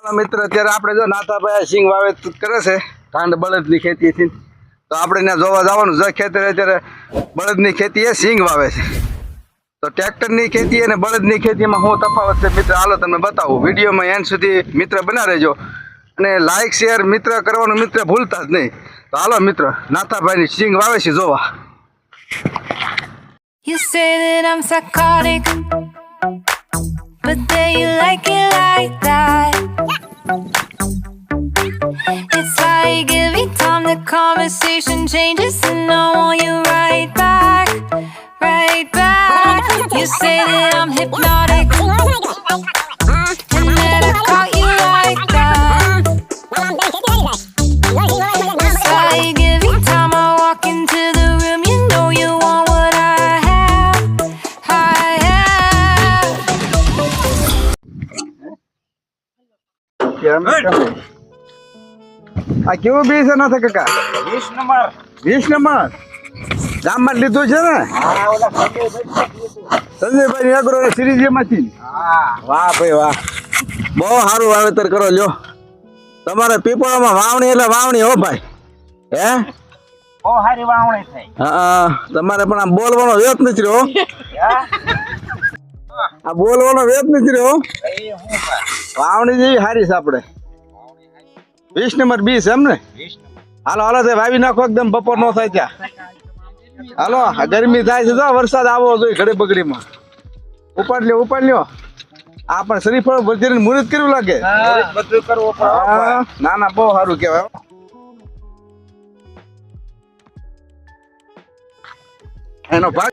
મિત્ર અત્યારે આપણે જો નાથાભાઈ સિંગ વાવેતર કરે છે ઠાંડ બળદની ખેતીથી તો આપણે ત્યાં જોવા જવાનું છે ખેતર અત્યારે બળદની ખેતી એ સિંગ વાવે છે તો ટ્રેક્ટરની ખેતી અને બળદની ખેતીમાં શું તફાવત છે મિત્ર હાલો તમને બતાવું વિડીયોમાં એન્ડ સુધી મિત્ર બના રહેજો અને લાઈક શેર મિત્ર કરવાનું મિત્ર ભૂલતા જ નહીં તો હાલો મિત્ર નાથાભાઈની સિંગ વાવે છે જોવા. You say that I'm psychotic, but then you like it like that. It's like every time the conversation changes, and I want you right back, right back. You say that I'm hypnotic, and then I caught you like that. It's like every time I walk into the room, you know you want what I have, I have. આ કેવું બી છે નાથા કાકા? 20 number ગામમાં લીધું છે ને સંજયભાઈ agro સિરીઝમાંથી. વાહ ભાઈ વાહ, બહુ સારું વાવેતર કરો લ્યો. તમારે પીપળામાં વાવણી એટલે વાવણી હો ભાઈ. હે બહુ સારી વાવણી થઈ. હા તમારે પણ આ બોલવાનો વેત નથી રહ્યો. આ બોલવાનો વેત નથી રહ્યો. વાવણી જેવી સારી છે આપણે 20 નંબર 20 એમ ને. હાલો હાલો તે વાવી નાખો એકદમ બપોર નો થાય ત્યાં. હાલો આ ગરમી થાય છે તો વરસાદ આવવો જોઈએ ઘડી બગડીમાં. ઉપાડ લ્યો આ પણ શ્રીફળ વજીને મુહૂર્ત કર્યું લાગે. બધું કરવું પડે. ના ના બહુ સારું કહેવાય. એનો ભાગ